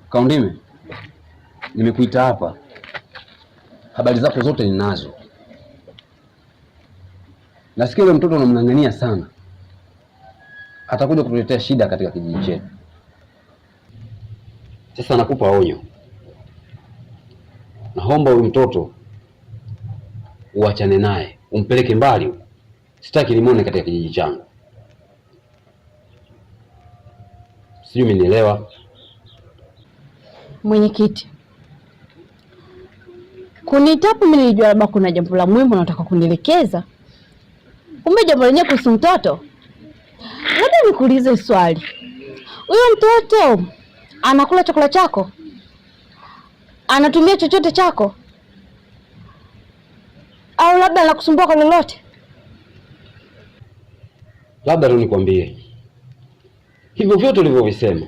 Kaundime, nimekuita hapa, habari zako zote ninazo. Nasikia yule mtoto unamng'ang'ania sana, atakuja kutuletea shida katika kijiji chetu. Sasa nakupa onyo, naomba huyu mtoto uachane naye, umpeleke mbali. Sitaki nimwone katika kijiji changu. Sijui umenielewa? Mwenyekiti, kunitapu mimi nilijua labda kuna jambo la muhimu nataka kunielekeza. Kumbe jambo lenyewe kuhusu mtoto. Labda nikuulize swali. Huyo mtoto anakula chakula chako? Anatumia chochote chako? Au labda anakusumbua kwa lolote? Labda tu nikwambie, hivyo vyote ulivyovisema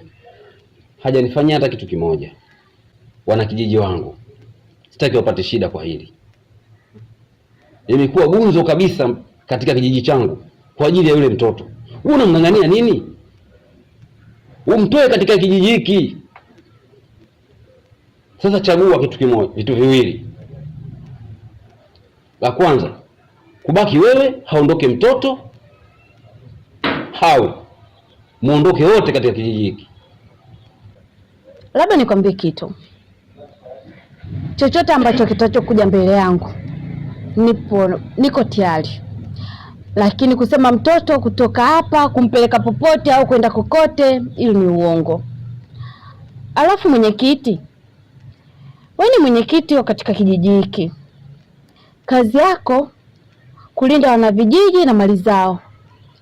hajanifanyia hata kitu kimoja. Wanakijiji wangu sitaki wapate shida kwa hili. Nimekuwa gunzo kabisa katika kijiji changu kwa ajili ya yule mtoto. Wewe unamng'ang'ania nini? Umtoe katika kijiji hiki. Sasa chagua kitu kimoja, vitu viwili. La kwanza, kubaki wewe, haondoke mtoto, hao muondoke wote katika kijiji hiki. Labda nikwambie kitu. Chochote ambacho kitachokuja mbele yangu niko tayari. Lakini kusema mtoto kutoka hapa kumpeleka popote au kwenda kokote, hilo ni uongo. Alafu mwenyekiti, wewe ni mwenyekiti wa katika kijiji hiki. Kazi yako kulinda wanavijiji na mali zao.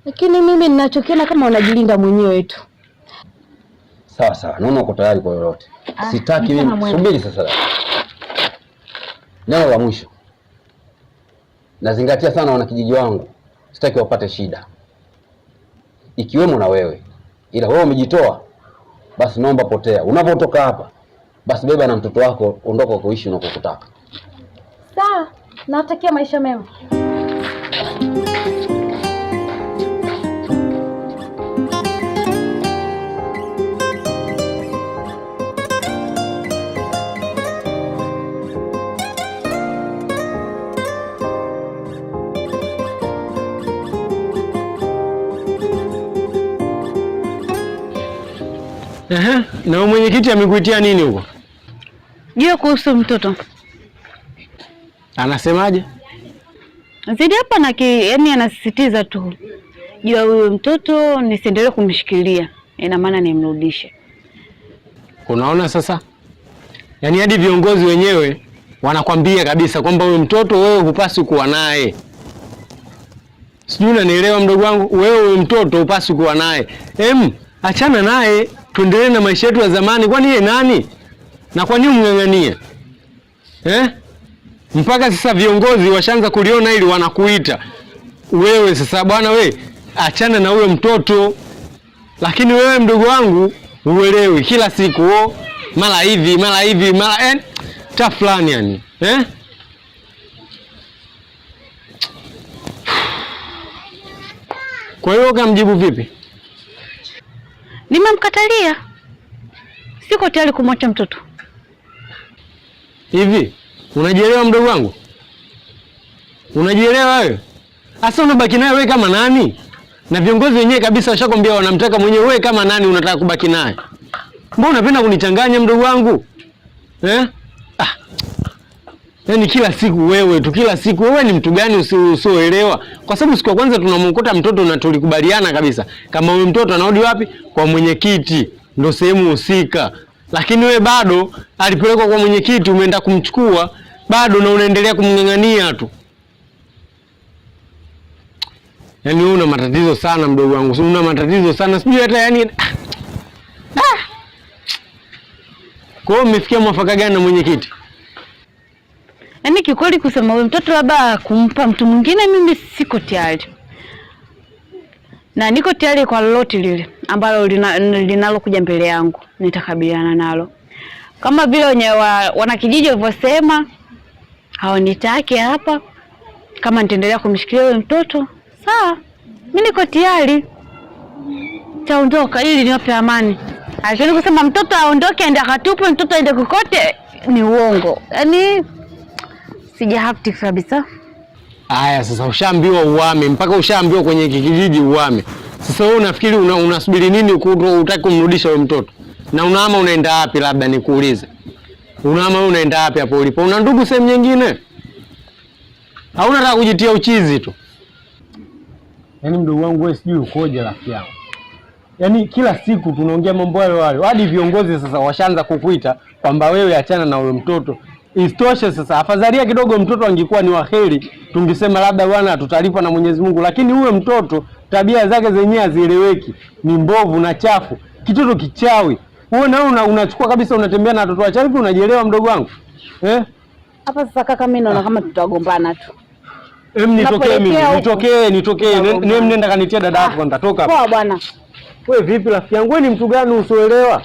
Lakini mimi ninachokiona kama unajilinda mwenyewe tu. Sawa sawa, naona uko tayari kwa lolote. Sitaki mimi. Subiri sasa. Neno la mwisho. Nazingatia sana wanakijiji wangu. Sitaki wapate shida. Ikiwemo na wewe. Ila wewe umejitoa, basi naomba potea. Unapotoka hapa, basi beba na mtoto wako, ondoka kuishi unakotaka. Sawa, nawatakia maisha mema. Na mwenyekiti amekuitia nini huko? Jua kuhusu mtoto. Anasemaje? Zidi hapa na yaani anasisitiza tu. Jua huyo mtoto nisiendelee kumshikilia. Ina maana nimrudishe. Unaona sasa? Yaani hadi viongozi wenyewe wanakwambia kabisa kwamba huyo mtoto wewe hupaswi kuwa naye. Sijui unanielewa mdogo wangu? Wewe huyo mtoto hupaswi kuwa naye. Achana naye. Tuendelee na maisha yetu ya zamani. Kwani yeye nani? Na kwa nini umng'ang'ania? Mpaka sasa viongozi washaanza kuliona ili wanakuita. Wewe sasa bwana wewe achana na huyo mtoto. Lakini wewe mdogo wangu uelewi kila siku mara hivi mara ta fulani yani. Kwa hiyo kamjibu vipi? Nimemkatalia. Siko tayari kumwacha mtoto. Hivi, unajielewa mdogo wangu? Unajielewa wewe? Asa unabaki naye wewe kama nani? Na viongozi wenyewe kabisa washakwambia wanamtaka mwenyewe, wewe kama nani unataka kubaki naye? Mbona unapenda kunichanganya mdogo wangu? Yaani kila siku wewe tu, kila siku wewe ni mtu gani usioelewa? Kwa sababu siku ya kwanza tunamkuta mtoto na tulikubaliana kabisa kama huyo mtoto anarudi wapi? Kwa mwenyekiti, ndio sehemu husika. Lakini wewe bado alipelekwa kwa mwenyekiti, umeenda kumchukua, bado na unaendelea kumng'ang'ania tu. Yaani wewe una matatizo sana mdogo wangu. Si una matatizo sana. Sijui hata yani Kwa hiyo umefikia mwafaka gani na mwenyekiti? Yaani kikweli kusema wewe mtoto labda kumpa mtu mwingine, mimi siko tayari. Na niko tayari kwa lolote lile ambalo linalokuja mbele yangu, nitakabiliana nalo. Kama vile wenye wanakijiji walivyosema hawanitaki hapa, kama nitaendelea kumshikilia yule mtoto, sawa. Mimi niko tayari. Taondoka ili niwape amani. Lakini kusema mtoto aondoke aende akatupe, mtoto aende kokote ni uongo. Yaani sijahafti kabisa. Aya, sasa ushaambiwa uame, mpaka ushaambiwa kwenye kijiji uame. Sasa wewe unafikiri unasubiri nini utaki kumrudisha yule mtoto? Na unaama unaenda wapi labda nikuulize? Unaama unaenda wapi hapo ulipo? Una ndugu sehemu nyingine? Au unataka kujitia uchizi tu? Yaani mdogo wangu wewe sijui ukoje rafiki yangu. Yaani kila siku tunaongea mambo hayo. Hadi viongozi sasa washaanza kukuita kwamba wewe achana na huyo mtoto. Isitoshe sasa afadhalia kidogo mtoto angekuwa ni waheri, tungesema labda bwana tutalipwa na Mwenyezi Mungu, lakini huyo mtoto tabia zake zenyewe hazieleweki, ni mbovu na chafu, kitoto kichawi. Wewe na unachukua kabisa unatembea na watoto wachawi, unajielewa mdogo wangu? Hapa sasa kaka, mimi naona kama tutagombana tu. Nitokee mimi, nitokee. Nenda kanitia dada yako nitatoka hapa. Poa bwana. Wewe vipi rafiki yangu? Wewe ni mtu gani usioelewa?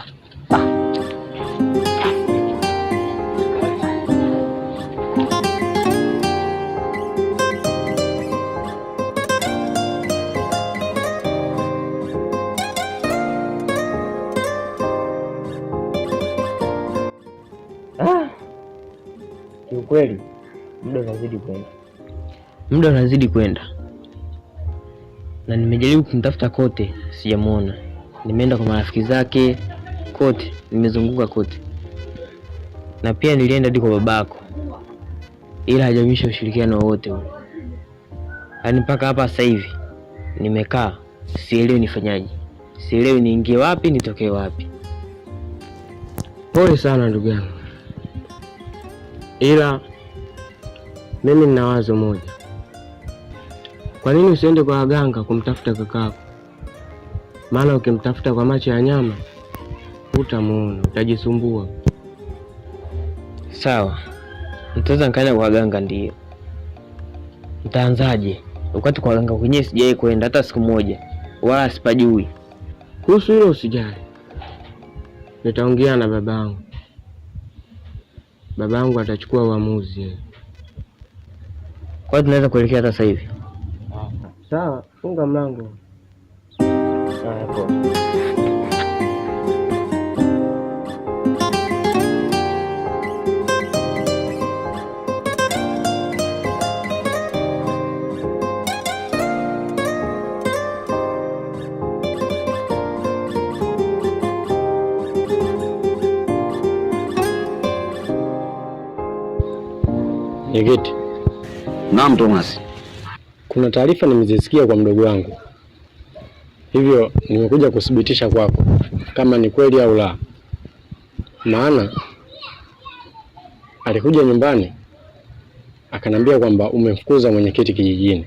Kiukweli muda unazidi kwenda na nimejaribu kumtafuta kote sijamuona. Nimeenda kwa marafiki zake kote, nimezunguka kote, na pia nilienda hadi kwa babako, ila hajamisha ushirikiano wowote ule. Yaani mpaka hapa sasa hivi nimekaa sielewi nifanyaje, sielewi niingie wapi nitokee wapi. Pole sana ndugu yangu, ila mimi nina wazo moja. Kwa nini usiende kwa waganga kumtafuta kakako? Maana ukimtafuta kwa macho ya nyama utamuona, utajisumbua. Sawa, nitaweza nikaenda kwa waganga. Ndio, nitaanzaje wakati kwa waganga kwenyewe sijawahi kwenda hata siku moja, wala sipajui? Kuhusu hilo usijali, nitaongea na babangu. Babangu atachukua uamuzi. Kwa hiyo tunaweza kuelekea hata sasa hivi? Sawa, funga mlango. Hapo. Nyegeti. Naam Thomas. Kuna taarifa nimezisikia kwa mdogo wangu, hivyo nimekuja kuthibitisha kwako kama ni kweli au la. Maana alikuja nyumbani akanambia kwamba umemfukuza mwenyekiti kijijini.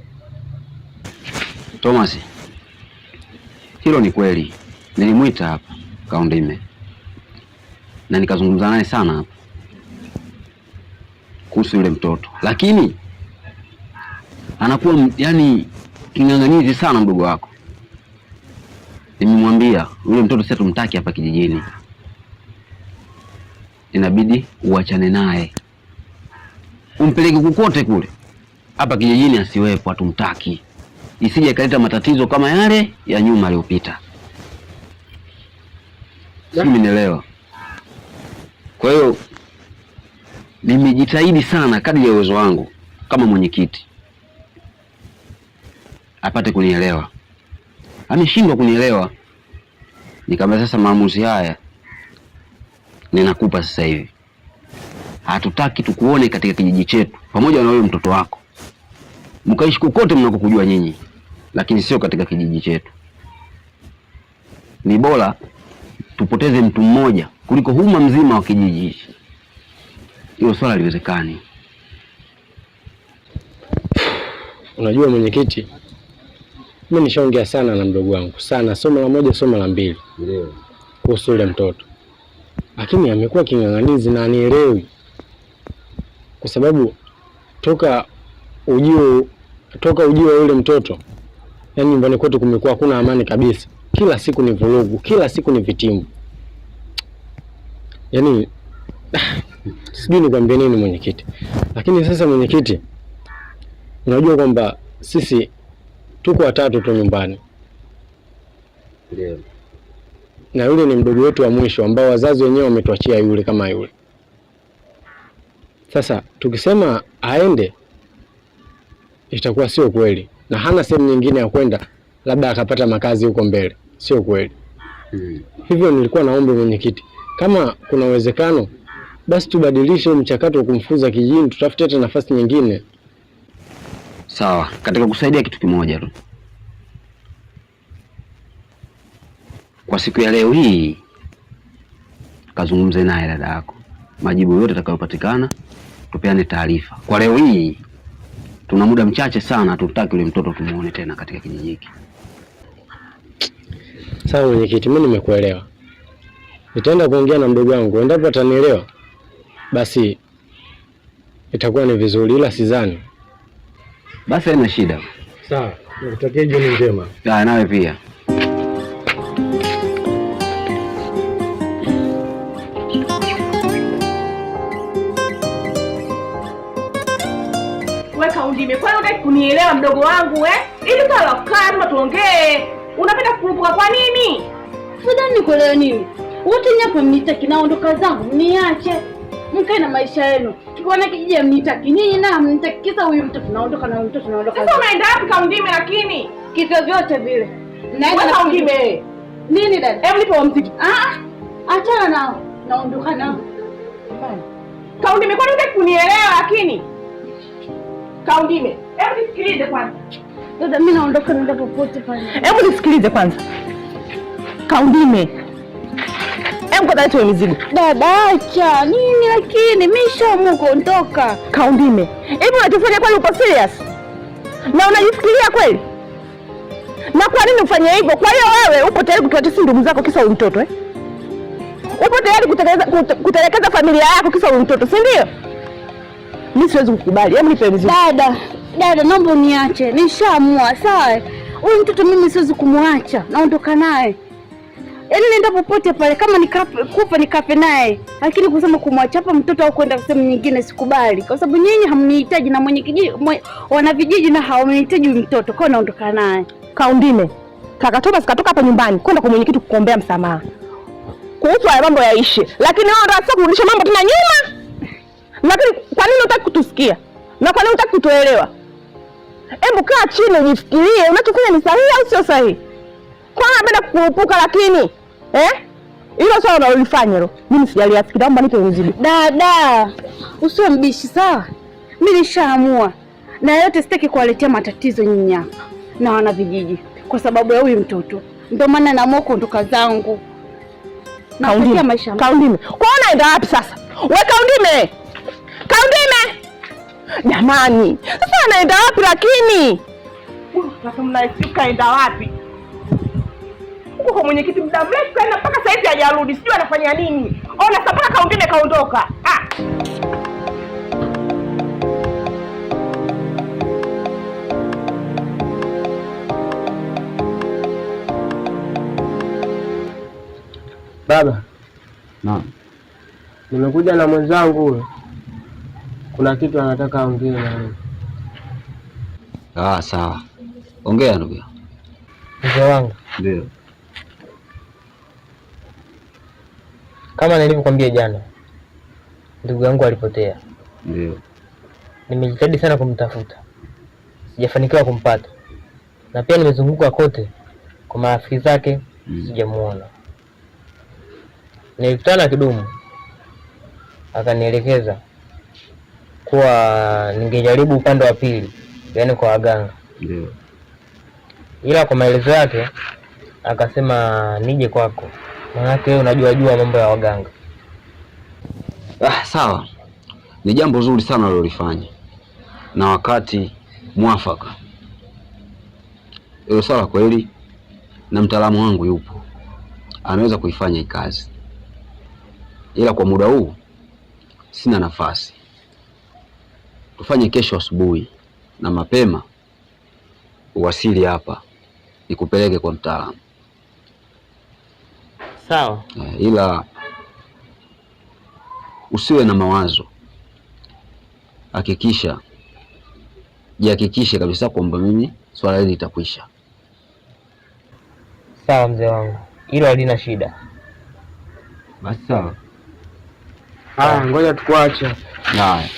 Thomas, hilo ni kweli. Nilimwita hapa Kaundime na nikazungumza naye sana hapa kuhusu yule mtoto, lakini anakuwa yani king'ang'anizi sana mdogo wako. Nimemwambia yule mtoto sasa tumtaki hapa kijijini, inabidi uachane naye, umpeleke kukote kule, hapa kijijini asiwepo, hatumtaki, isije kaleta matatizo kama yale ya nyuma aliyopita. Simenielewa? Kwa hiyo nimejitahidi sana kadri ya uwezo wangu kama mwenyekiti apate kunielewa. Ameshindwa kunielewa. Nikamwambia sasa maamuzi haya ninakupa sasa hivi. Hatutaki tukuone katika kijiji chetu pamoja na wewe mtoto wako. Mkaishi kokote mnakokujua nyinyi, lakini sio katika kijiji chetu. Ni bora tupoteze mtu mmoja kuliko huma mzima wa kijiji hichi. Hiyo swala haliwezekani. Unajua mwenyekiti, mimi nishaongea sana na mdogo wangu sana, sio mara moja, sio mara mbili, ndio kuhusu yule mtoto, lakini amekuwa king'ang'anizi na anielewi, kwa sababu toka ujio wa yule mtoto, yani nyumbani kwetu kumekuwa hakuna amani kabisa. Kila siku ni vurugu, kila siku ni vitimbu. Yani sijui nikwambie nini mwenyekiti. Lakini sasa mwenyekiti, unajua kwamba sisi tuko watatu tu nyumbani. Ndio. Na yule ni mdogo wetu wa mwisho ambao wazazi wenyewe wametuachia yule kama yule. Sasa tukisema aende itakuwa sio kweli, na hana sehemu nyingine ya kwenda, labda akapata makazi huko mbele, sio kweli. Hivyo nilikuwa naomba mwenyekiti, kama kuna uwezekano basi tubadilishe mchakato wa kumfuza kijijini, tutafute hata nafasi nyingine. Sawa, katika kusaidia kitu kimoja tu. Kwa siku ya leo hii kazungumze naye dada yako, majibu yote atakayopatikana tupeane taarifa. Kwa leo hii tuna muda mchache sana, tutaki yule mtoto tumuone tena katika kijiji hiki. Sawa mwenyekiti, mimi nimekuelewa. Nitaenda kuongea na mdogo wangu, endapo atanielewa basi itakuwa ni vizuri, ila sidhani. Basi haina shida. Sawa, nikutakia jioni njema. Nawe pia. Weka undime. Kwa nini unataka kunielewa mdogo wangu Ili kama tuongee. Unapenda kukurupuka kwa nini? Sasa nikuelewa nini? Wote nyapa mnitaki, naondoka zangu, mniache. Mkae na maisha yenu. Tukiona kijiji mnitaki. Nyinyi na mnitakisa huyu mtoto, naondoka na huyu mtoto, naondoka. Sasa unaenda wapi kaundime lakini? Kitu vyote vile. Naenda na kaundime. Nini dada? Hebu nipe mziki. Achana nao. Naondoka nao. Kaundime, kwa nini unataka kunielewa lakini? Kaundime, hebu nisikilize kwanza. Dada, mimi naondoka nenda popote pale. Hebu nisikilize kwanza. Kaundime. Hebu kwanza tuwe mizigo. Dada, acha. Nini lakini? Mimi nishaamua kuondoka. Kaundime, hivi unatufanya kweli upo serious? Na unajifikiria kweli? Na kwa nini ufanye hivyo? Kwa hiyo wewe upo tayari kutuacha ndugu zako kisa huyu mtoto Upo tayari kutelekeza familia yako kisa huyu mtoto, si ndio? Mimi siwezi kukubali. Hebu nipe mzigo. Dada, naomba uniache. Nishaamua, sawa? Huyu mtoto mimi siwezi kumwacha. Naondoka naye. Yaani nenda popote pale, kama nikafa nikafe naye. Lakini kusema kumwacha hapa mtoto au kwenda sehemu nyingine sikubali. Kwa sababu nyinyi hamnihitaji na mwenye kijiji wana vijiji na hawamhitaji huyu mtoto. Kwa naondoka naye. Kaundime. Kaka Thomas katoka hapa nyumbani kwenda kwa mwenyekiti kukuombea msamaha. Kuhusu haya mambo yaishe. Lakini wewe unataka kurudisha mambo tena nyuma? Lakini kwa nini unataka kutusikia? Na kwa nini unataka kutuelewa? Hebu kaa chini ujifikirie, unachofanya ni sahihi au sio sahihi? Kwa nini unapenda kukurupuka lakini? Hilo swala unalolifanya hilo. Mimi sijaliasikia, naomba nipe mzigo. Dada, usiwe mbishi, sawa? Mimi nishaamua. Na yote sitaki kuwaletea matatizo nyinyi hapa na wana vijiji kwa sababu ya huyu mtoto. Ndio maana naamua kuondoka zangu. Kaundime, maisha. Kaundime. Kwa unaenda wapi sasa? Wewe Kaundime. Kaundime! Jamani, sasa anaenda wapi lakini? Sasa mnaisikia kaenda wapi? Huko kwa mwenyekiti muda mrefu kaenda mpaka sasa hivi hajarudi. Sijui anafanya nini. Ona sasa mpaka Kaundime kaondoka. Baba. Naam. Nimekuja na mwenzangu huyo. Kuna kitu anataka aongee na wewe. Sawa. Ongea ndugu yangu. Mzee wangu. Ndio. Kama nilivyokuambia jana, ndugu yangu alipotea. Ndio. Nimejitahidi sana kumtafuta, sijafanikiwa kumpata, na pia nimezunguka kote kwa marafiki zake, sijamuona. Nilikutana na Kidumu, akanielekeza kuwa ningejaribu upande wa pili, yaani kwa waganga. Ndio. Ila kwa maelezo yake akasema nije kwako, maana wewe unajua mambo ya waganga. Sawa. Ni jambo zuri sana ulilofanya. Na wakati mwafaka. hilo swala kweli, na mtaalamu wangu yupo, anaweza kuifanya hii kazi, ila kwa muda huu sina nafasi. Tufanye kesho asubuhi na mapema, uwasili hapa nikupeleke kwa mtaalamu. Sawa. Ila usiwe na mawazo, jihakikishe kabisa kwamba mimi swala hili litakwisha. Sawa mzee wangu, hilo halina shida. Basi sawa. Ngoja tukuache. Haya.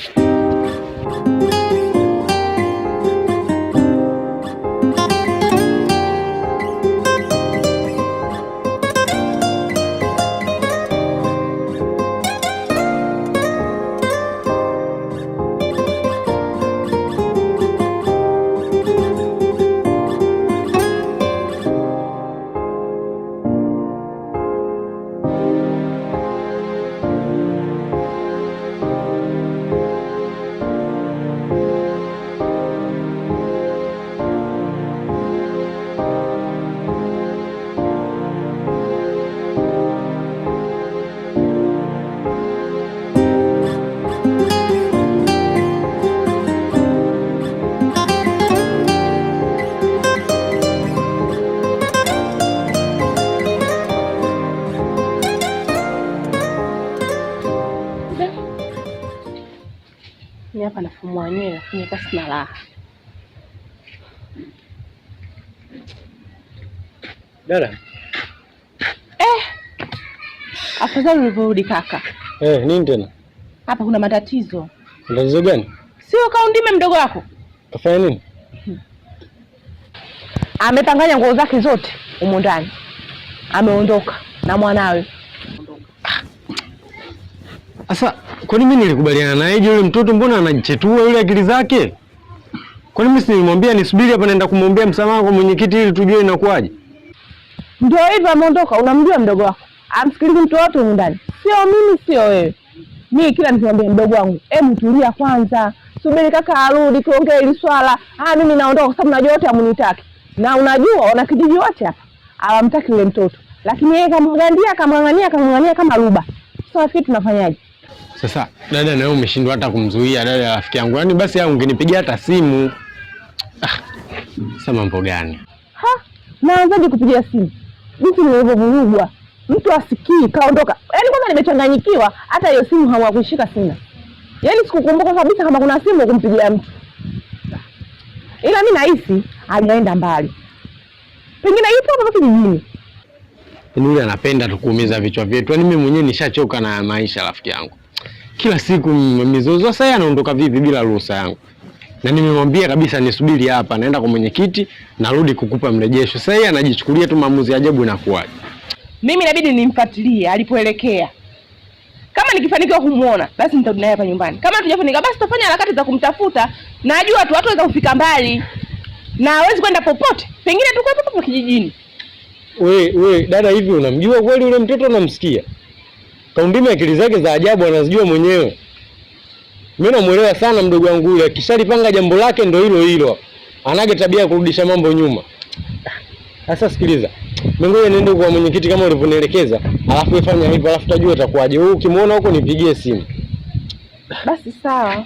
Mimi hapa nafumua wenyewe, lakini hata sina raha. Dada. Afadhali ulivyorudi kaka. Nini tena? Hapa kuna matatizo. Matatizo gani? Sio kaundime mdogo wako. Kafanya nini? Amepanganya nguo zake zote humo ndani. Ameondoka na mwanawe. Sasa kwani mimi nilikubaliana naye yule mtoto, mbona anajichetua yule akili zake? Kwani mimi nilimwambia nisubiri hapa naenda kumwombea msamaha kwa mwenyekiti ili tujue inakuaje? Ndio hivyo ameondoka, unamjua mdogo wako. Amsikilize mtu wote humo ndani. Sio mimi, sio wewe. Mimi kila nikimwambia mdogo wangu, hebu tulia kwanza. Subiri kaka arudi tuongee hili swala. Mimi naondoka kwa sababu najua wote hamunitaki. Na unajua wana kijiji wote hapa hawamtaki yule mtoto. Lakini yeye kamng'ang'ania kama ruba. Sasa vipi tunafanyaje? Sasa dada, na wewe umeshindwa hata kumzuia dada rafiki yangu. Yaani basi au ungenipigia hata simu. Sasa mambo gani? Naanzaje kupigia simu? Mtu nilivyovurugwa. Mtu asikii kaondoka. Yaani kama nimechanganyikiwa, hata hiyo simu hawakuishika sina. Yaani sikukumbuka kabisa kama kuna simu kumpigia mtu. Ila mimi nahisi hajaenda mbali. Pengine yupo hapa kijijini. Yule anapenda tukuumiza vichwa vyetu. Yaani mimi mwenyewe nishachoka na maisha rafiki yangu. Kila siku mizozo. Sasa yeye anaondoka vipi bila ruhusa yangu? Na nimemwambia kabisa nisubiri hapa, naenda kwa mwenyekiti, narudi kukupa mrejesho. Sasa yeye anajichukulia tu maamuzi ajabu, inakuaje? Mimi inabidi nimfuatilie alipoelekea. Kama nikifanikiwa kumuona, basi nitarudi naye hapa nyumbani. Kama hatujafanikiwa, basi tutafanya harakati za kumtafuta. Najua watu waweza kufika mbali. Na hawezi kwenda popote. Pengine tuko hapa kijijini. We dada, hivi unamjua kweli yule mtoto? Unamsikia? Kaundime akili zake za ajabu anazijua mwenyewe. Mimi namuelewa sana mdogo wangu yule. Akishalipanga jambo lake ndo hilo hilo. Anage tabia ya kurudisha mambo nyuma. Sasa sikiliza. Ngoja niende kwa mwenyekiti kama ulivyonielekeza, alafu ifanye hivyo, alafu tajua itakuwaje. Wewe ukimwona huko nipigie simu. Basi sawa.